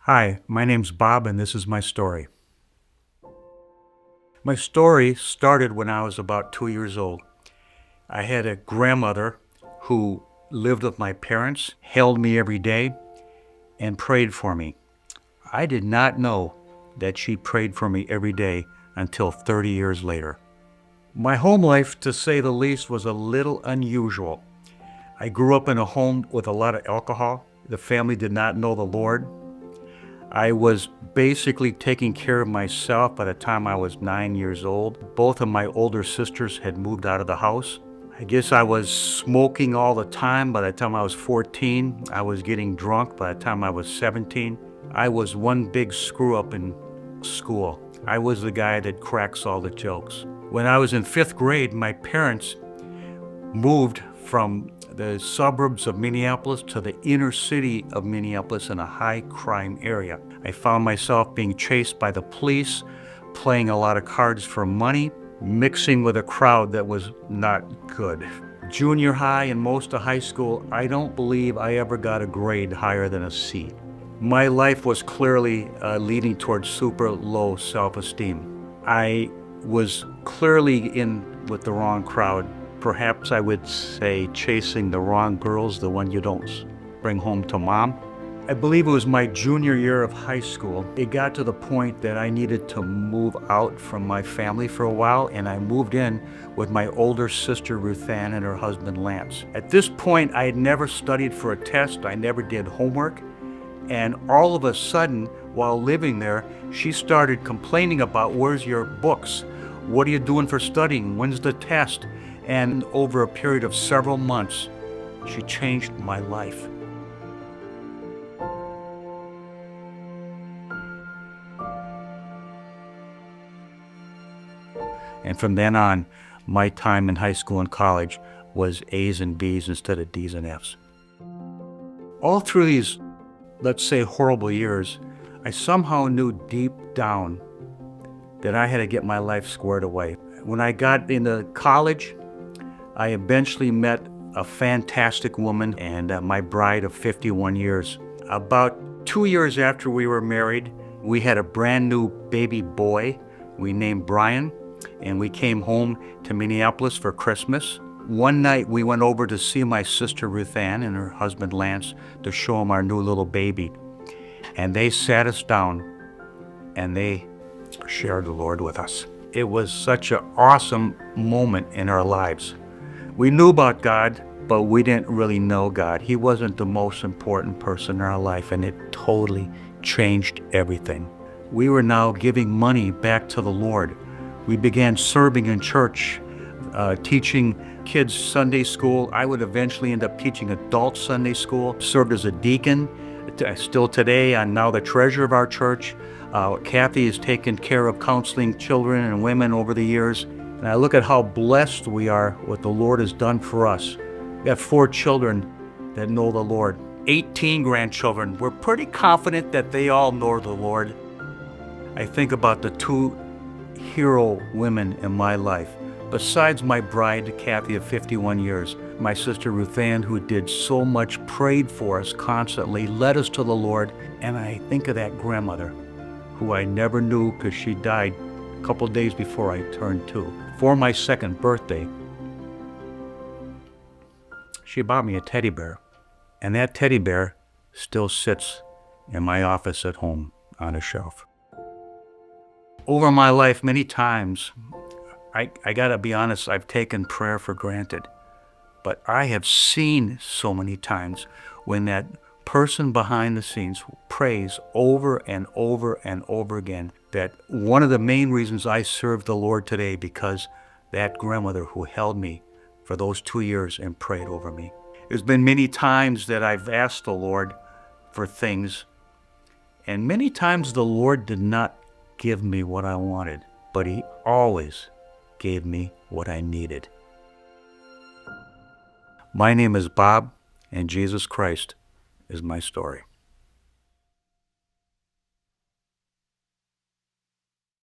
Hi, my name's Bob, and this is my story. My story started when I was about 2 years old. I had a grandmother who lived with my parents, held me every day, and prayed for me. I did not know that she prayed for me every day until 30 years later. My home life, to say the least, was a little unusual. I grew up in a home with a lot of alcohol. The family did not know the Lord. I was basically taking care of myself by the time I was 9 years old. Both of my older sisters had moved out of the house. I guess I was smoking all the time by the time I was 14. I was getting drunk by the time I was 17. I was one big screw up in school. I was the guy that cracks all the jokes. When I was in 5th grade, my parents moved from the suburbs of Minneapolis to the inner city of Minneapolis in a high crime area. I found myself being chased by the police, playing a lot of cards for money, mixing with a crowd that was not good. Junior high and most of high school, I don't believe I ever got a grade higher than a C. My life was clearly leading towards super low self-esteem. I was clearly in with the wrong crowd. Perhaps I would say chasing the wrong girls, the one you don't bring home to mom. I believe it was my junior year of high school. It got to the point that I needed to move out from my family for a while, and I moved in with my older sister Ruth Ann and her husband Lance. At this point, I had never studied for a test. I never did homework. And all of a sudden, while living there, she started complaining about, where's your books? What are you doing for studying? When's the test? And over a period of several months, she changed my life. And from then on, my time in high school and college was A's and B's instead of D's and F's. All through these, let's say, horrible years, I somehow knew deep down that I had to get my life squared away. When I got into college, I eventually met a fantastic woman and my bride of 51 years. About 2 years after we were married, we had a brand new baby boy we named Brian, and we came home to Minneapolis for Christmas. One night we went over to see my sister Ruth Ann and her husband Lance to show them our new little baby. And they sat us down and they shared the Lord with us. It was such an awesome moment in our lives. We knew about God, but we didn't really know God. He wasn't the most important person in our life, and it totally changed everything. We were now giving money back to the Lord. We began serving in church, teaching kids Sunday school. I would eventually end up teaching adult Sunday school. Served as a deacon. Still today, I'm now the treasurer of our church. Kathy has taken care of counseling children and women over the years. And I look at how blessed we are, what the Lord has done for us. We have 4 children that know the Lord, 18 grandchildren. We're pretty confident that they all know the Lord. I think about the 2 hero women in my life. Besides my bride, Kathy, of 51 years, my sister Ruth Ann, who did so much, prayed for us constantly, led us to the Lord. And I think of that grandmother, who I never knew because she died a couple days before I turned 2. For my 2nd birthday, she bought me a teddy bear. And that teddy bear still sits in my office at home on a shelf. Over my life, many times, I gotta be honest, I've taken prayer for granted. But I have seen so many times when that person behind the scenes prays over and over and over again, that one of the main reasons I serve the Lord today, because that grandmother who held me for those 2 years and prayed over me. There's been many times that I've asked the Lord for things, and many times the Lord did not give me what I wanted, but He always gave me what I needed. My name is Bob, and Jesus Christ is my story.